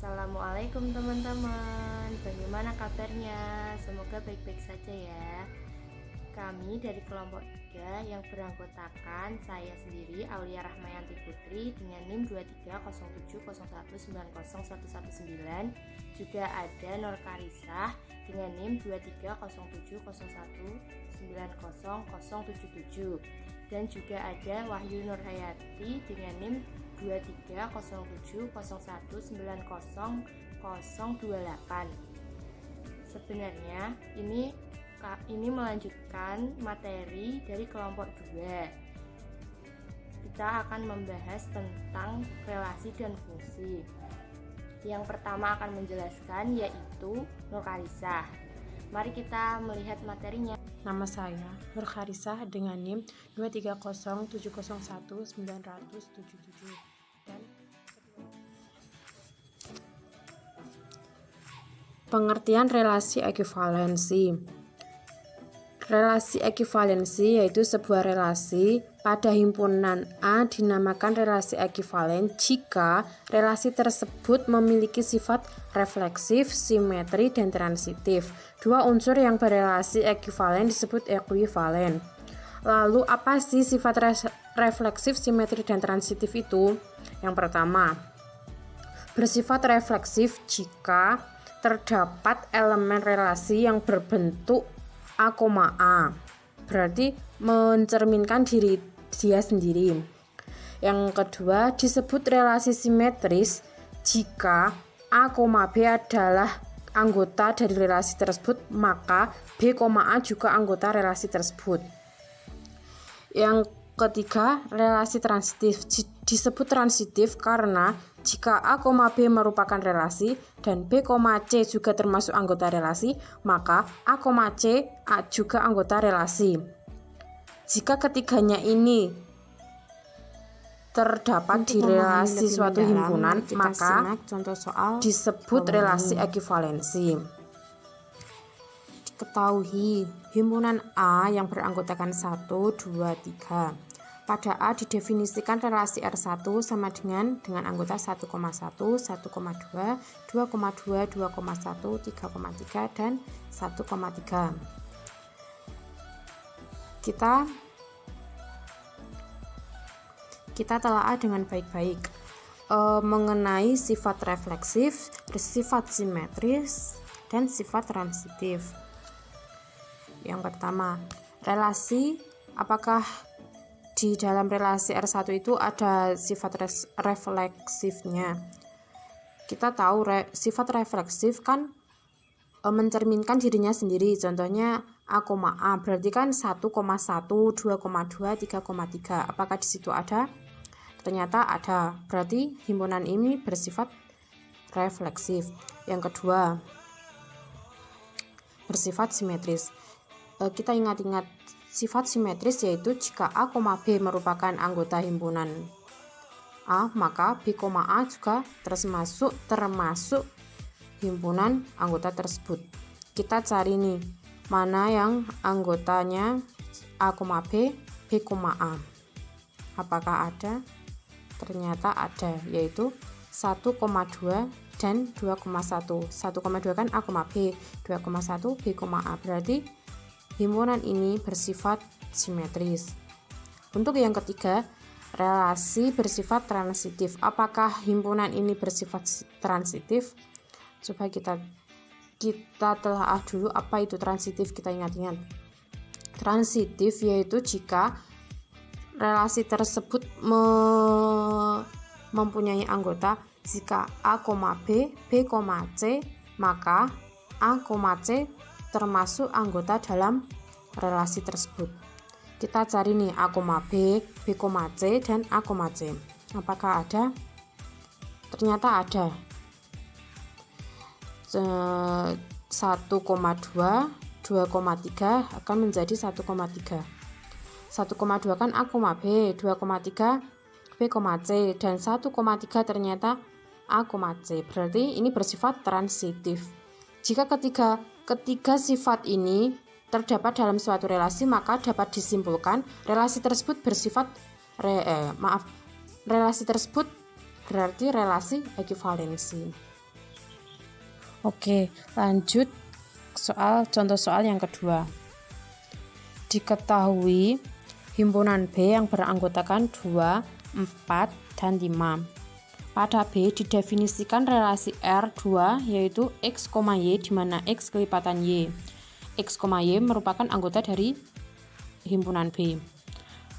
Assalamualaikum teman-teman, bagaimana kabarnya? Semoga baik-baik saja ya. Kami dari kelompok 3 yang beranggotakan saya sendiri Aulia Rahmayanti Putri dengan NIM 230701901119. Juga ada Nur Karisah dengan NIM 230701900077. Dan juga ada Wahyu Nurhayati dengan NIM 230701900028. Sebenarnya ini melanjutkan materi dari kelompok 2. Kita akan membahas tentang relasi dan fungsi. Yang pertama akan menjelaskan yaitu Nur Karisah. Mari kita melihat materinya. Nama saya Nur Karisah dengan NIM 230701900077 dan pengertian relasi ekuivalensi. Relasi ekuivalensi yaitu sebuah relasi pada himpunan A dinamakan relasi ekuivalen jika relasi tersebut memiliki sifat refleksif, simetri, dan transitif. Dua unsur yang berrelasi ekuivalen disebut ekuivalen. Lalu apa sih sifat refleksif, simetri, dan transitif itu? Yang pertama, bersifat refleksif jika terdapat elemen relasi yang berbentuk A, berarti mencerminkan diri dia sendiri. Yang kedua, disebut relasi simetris jika A, B adalah anggota dari relasi tersebut, maka B, A juga anggota relasi tersebut. Yang ketiga, relasi transitif disebut transitif karena jika A, B merupakan relasi dan B, C juga termasuk anggota relasi, maka A, C juga anggota relasi. Jika ketiganya ini terdapat di relasi suatu himpunan, maka contoh soal disebut relasi ekuivalensi. Diketahui himpunan A yang beranggotakan 1, 2, 3. Pada A didefinisikan relasi R1 sama dengan anggota 1,1, 1,2, 2,2, 2,1, 3,3, dan 1,3. Kita telah dengan baik-baik mengenai sifat refleksif, sifat simetris, dan sifat transitif. Yang pertama, relasi. Apakah di dalam relasi R1 itu ada sifat refleksifnya? Kita tahu sifat refleksif kan mencerminkan dirinya sendiri. Contohnya A, berarti kan 1,1, 2,2, 3,3. Apakah di situ ada? Ternyata ada. Berarti himpunan ini bersifat refleksif. Yang kedua, bersifat simetris. Kita ingat-ingat sifat simetris yaitu jika A, B merupakan anggota himpunan A, maka B, A juga termasuk himpunan anggota tersebut. Kita cari nih, mana yang anggotanya A, B, A. Apakah ada? Ternyata ada, yaitu 1,2 dan 2,1. 1,2 kan A, B, 2,1 B, A. Berarti himpunan ini bersifat simetris. Untuk yang ketiga, relasi bersifat transitif. Apakah himpunan ini bersifat transitif? Coba kita telah dulu apa itu transitif. Kita ingat-ingat. Transitif yaitu jika relasi tersebut mempunyai anggota jika A, B, C, maka A, C termasuk anggota dalam relasi tersebut. Kita cari nih A, B, C, dan A, C. Apakah ada? Ternyata ada. 1,2, 2,3 akan menjadi 1,3. 1,2 kan A, B, 2,3 B, C, dan 1,3 ternyata A, C. Berarti ini bersifat transitif. Jika ketiga sifat ini terdapat dalam suatu relasi, maka dapat disimpulkan relasi tersebut bersifat relasi tersebut berarti relasi ekuivalensi. Oke, lanjut contoh soal yang kedua. Diketahui himpunan B yang beranggotakan 2, 4, dan 5. Pada B didefinisikan relasi R2 yaitu X, Y di mana X kelipatan Y. X, Y merupakan anggota dari himpunan B.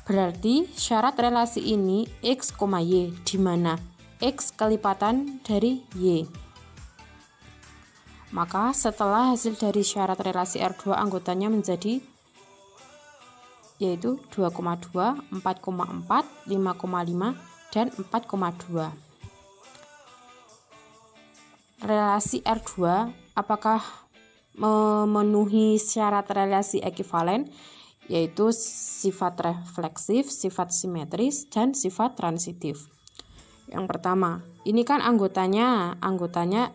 Berarti syarat relasi ini X, Y di mana X kelipatan dari Y. Maka setelah hasil dari syarat relasi R2 anggotanya menjadi yaitu 2,2, 4,4, 5,5, dan 4,2. Relasi R2 apakah memenuhi syarat relasi ekuivalen, yaitu sifat refleksif, sifat simetris, dan sifat transitif. Yang pertama, ini kan anggotanya anggotanya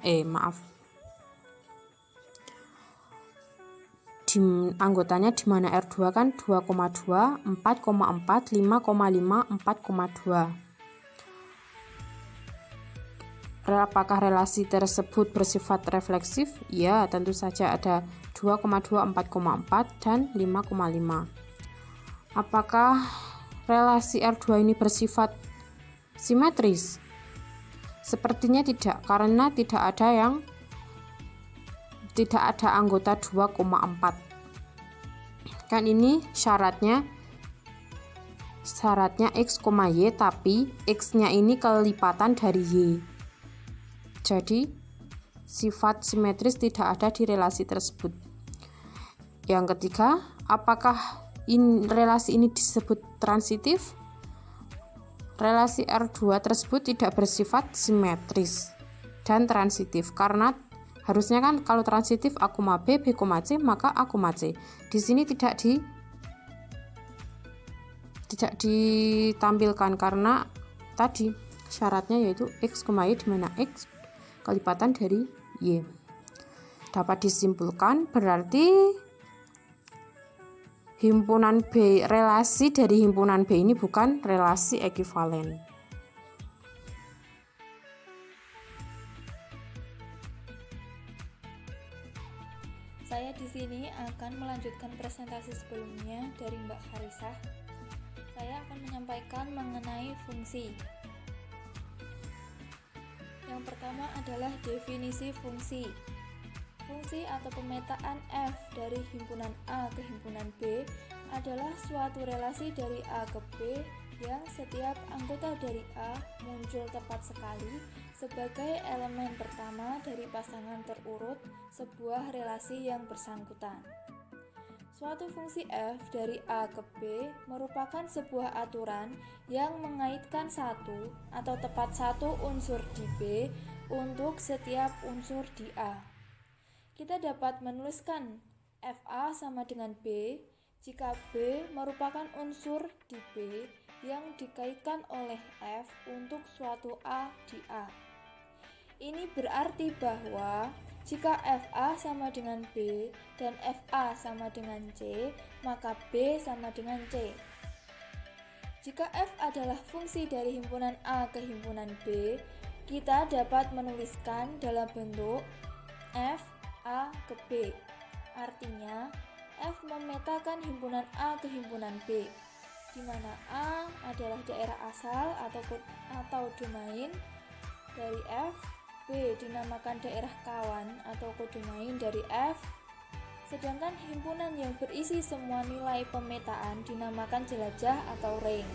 di mana R2 kan 2,2, 4,4, 5,5, 4,2. Apakah relasi tersebut bersifat refleksif? Ya, tentu saja ada 2,2, 4,4, dan 5,5. Apakah relasi R2 ini bersifat simetris? Sepertinya tidak, karena tidak ada anggota 2,4. Kan ini syaratnya X, Y, tapi X-nya ini kelipatan dari Y. Jadi sifat simetris tidak ada di relasi tersebut. Yang ketiga, apakah relasi ini disebut transitif? Relasi R2 tersebut tidak bersifat simetris dan transitif, karena harusnya kan kalau transitif A, B, B, C, maka A, C. Di sini tidak ditampilkan karena tadi syaratnya yaitu X, Y di mana X kelipatan dari Y. Dapat disimpulkan berarti himpunan B, relasi dari himpunan B ini bukan relasi ekuivalen. Saya di sini akan melanjutkan presentasi sebelumnya dari Mbak Harisah. Saya akan menyampaikan mengenai fungsi. Yang pertama adalah definisi fungsi. Fungsi atau pemetaan F dari himpunan A ke himpunan B adalah suatu relasi dari A ke B yang setiap anggota dari A muncul tepat sekali sebagai elemen pertama dari pasangan terurut sebuah relasi yang bersangkutan. Suatu fungsi F dari A ke B merupakan sebuah aturan yang mengaitkan satu atau tepat satu unsur di B untuk setiap unsur di A. Kita dapat menuliskan FA sama dengan B jika B merupakan unsur di B yang dikaitkan oleh F untuk suatu A di A. Ini berarti bahwa jika FA sama dengan B dan FA sama dengan C, maka B sama dengan C. Jika F adalah fungsi dari himpunan A ke himpunan B, kita dapat menuliskan dalam bentuk F A ke B. Artinya, F memetakan himpunan A ke himpunan B, di mana A adalah daerah asal atau domain dari F, B dinamakan daerah kawan atau kodomain dari F, sedangkan himpunan yang berisi semua nilai pemetaan dinamakan jelajah atau ring.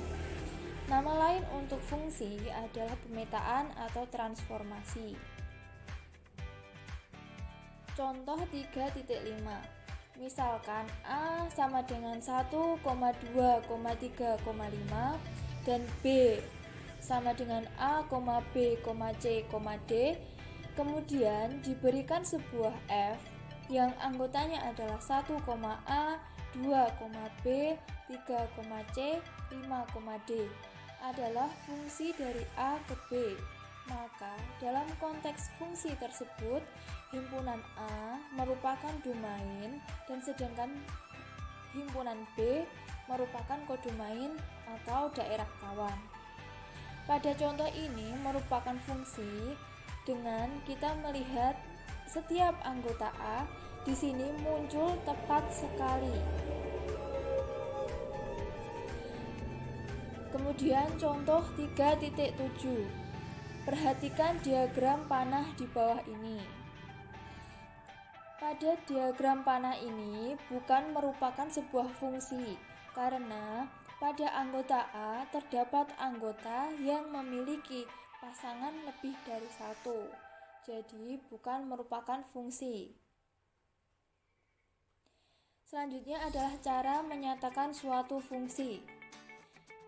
Nama lain untuk fungsi adalah pemetaan atau transformasi. Contoh 3.5. Misalkan A sama dengan 1,2,3,5 dan B sama dengan A, B, C, D, kemudian diberikan sebuah F yang anggotanya adalah 1,A, 2,B, 3,C, 5,D adalah fungsi dari A ke B. Maka dalam konteks fungsi tersebut, himpunan A merupakan domain dan sedangkan himpunan B merupakan kodomain atau daerah kawan. Pada contoh ini merupakan fungsi dengan kita melihat setiap anggota A di sini muncul tepat sekali. Kemudian contoh 3.7. Perhatikan diagram panah di bawah ini. Pada diagram panah ini bukan merupakan sebuah fungsi, karena pada anggota A terdapat anggota yang memiliki pasangan lebih dari satu, jadi bukan merupakan fungsi. Selanjutnya adalah cara menyatakan suatu fungsi.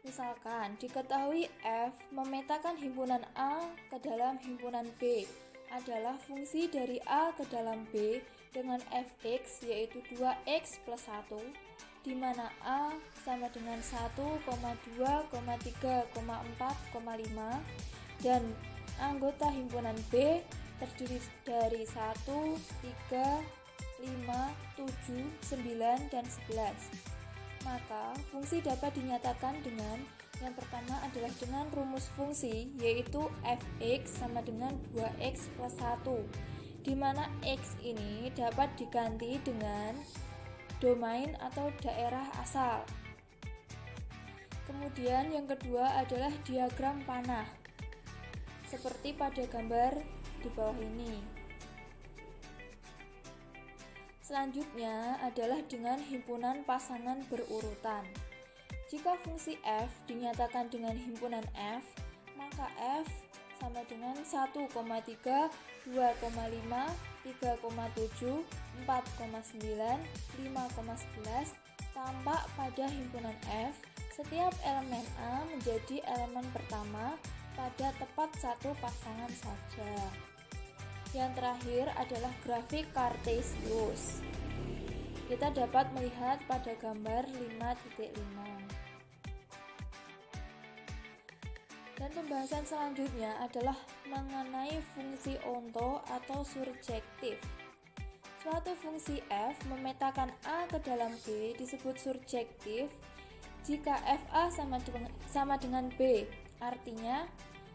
Misalkan diketahui F memetakan himpunan A ke dalam himpunan B adalah fungsi dari A ke dalam B dengan fx yaitu 2x plus 1, di mana A sama dengan 1, 2, 3, 4, 5 dan anggota himpunan B terdiri dari 1, 3, 5, 7, 9, dan 11. Maka fungsi dapat dinyatakan dengan yang pertama adalah dengan rumus fungsi yaitu fx sama dengan 2x plus 1, di mana x ini dapat diganti dengan domain atau daerah asal. Kemudian yang kedua adalah diagram panah, seperti pada gambar di bawah ini. Selanjutnya adalah dengan himpunan pasangan berurutan. Jika fungsi f dinyatakan dengan himpunan f, maka f sama dengan 1,3, 2,5, 3,7, 4,9, 5,11. Tampak pada himpunan f, setiap elemen A menjadi elemen pertama pada tepat satu pasangan saja. Yang terakhir adalah grafik Cartesius. Kita dapat melihat pada gambar 5.5. Dan pembahasan selanjutnya adalah mengenai fungsi onto atau surjektif. Suatu fungsi f memetakan A ke dalam B disebut surjektif jika FA sama dengan B. Artinya,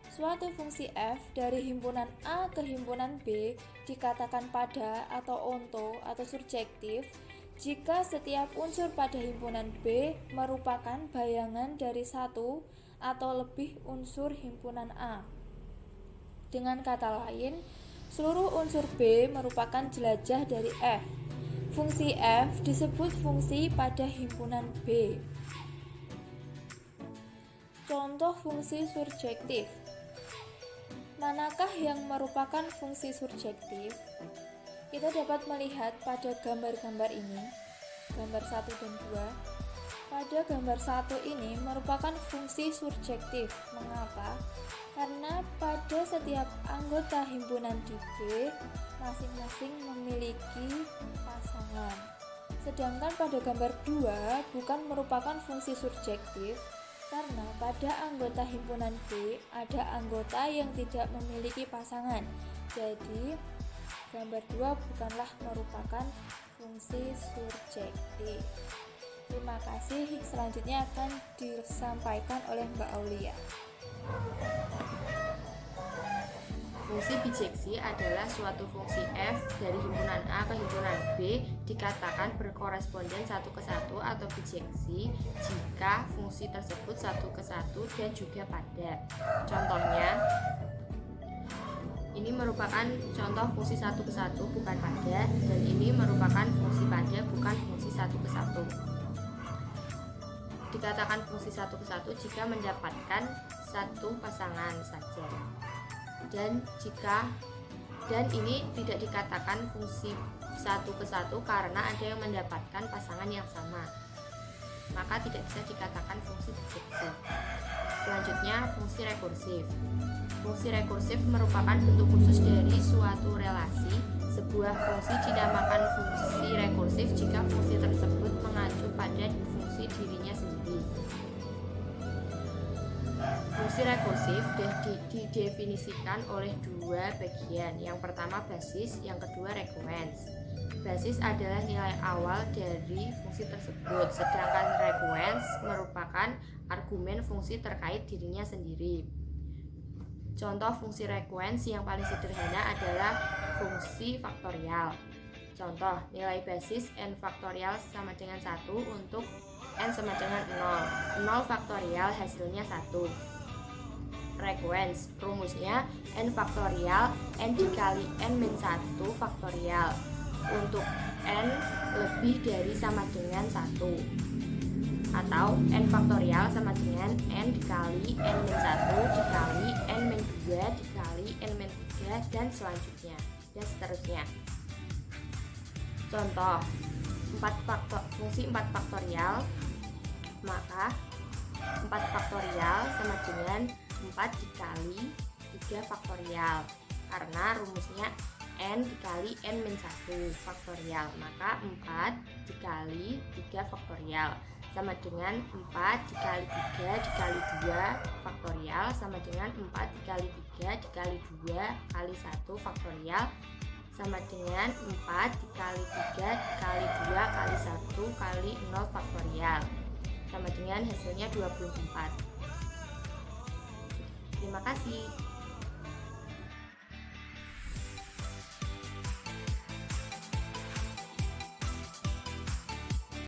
suatu fungsi f dari himpunan A ke himpunan B dikatakan pada atau onto atau surjektif jika setiap unsur pada himpunan B merupakan bayangan dari satu atau lebih unsur himpunan A. Dengan kata lain, seluruh unsur B merupakan jelajah dari F. Fungsi F disebut fungsi pada himpunan B. Contoh fungsi surjektif. Manakah yang merupakan fungsi surjektif? Kita dapat melihat pada gambar-gambar ini, gambar 1 dan 2. Pada gambar 1 ini merupakan fungsi surjektif. Mengapa? Karena pada setiap anggota himpunan di B masing-masing memiliki pasangan. Sedangkan pada gambar 2 bukan merupakan fungsi surjektif karena pada anggota himpunan B ada anggota yang tidak memiliki pasangan. Jadi gambar 2 bukanlah merupakan fungsi surjektif. Terima kasih. Selanjutnya akan disampaikan oleh Mbak Aulia. Fungsi bijeksi adalah suatu fungsi f dari himpunan A ke himpunan B dikatakan berkoresponden 1 ke 1 atau bijeksi jika fungsi tersebut 1 ke 1 dan juga padat. Contohnya, ini merupakan contoh fungsi 1 ke 1 bukan padat, dan ini merupakan fungsi padat bukan fungsi 1 ke 1. Dikatakan fungsi 1 ke 1 jika mendapatkan satu pasangan saja. Dan ini tidak dikatakan fungsi 1 ke 1 karena ada yang mendapatkan pasangan yang sama. Maka tidak bisa dikatakan fungsi bijeksi. Selanjutnya, fungsi rekursif. Fungsi rekursif merupakan bentuk khusus dari suatu relasi. Sebuah fungsi dinamakan fungsi rekursif jika fungsi tersebut mengacu pada fungsi dirinya sendiri. Fungsi rekursif didefinisikan oleh dua bagian. Yang pertama basis, yang kedua rekuens. Basis adalah nilai awal dari fungsi tersebut, sedangkan rekuens merupakan argumen fungsi terkait dirinya sendiri. Contoh fungsi rekuens yang paling sederhana adalah fungsi faktorial. Contoh, nilai basis n faktorial sama dengan 1 untuk n sama dengan 0. 0 faktorial hasilnya 1. Frekuens, rumusnya n faktorial n dikali n min 1 faktorial untuk n lebih dari sama dengan 1, atau n faktorial sama dengan n dikali n min 1 dikali n min 2 dikali n min 3 dan selanjutnya dan seterusnya. Contoh, fungsi 4 faktorial, maka 4 faktorial sama dengan 4 dikali 3 faktorial, karena rumusnya n dikali n min 1 faktorial, maka 4 dikali 3 faktorial sama dengan 4 dikali 3 dikali 2 faktorial sama dengan 4 dikali 3 dikali 2 kali 1 faktorial sama dengan 4 dikali 3 dikali 2 kali 1 kali 0 faktorial sama dengan hasilnya 24. Terima kasih.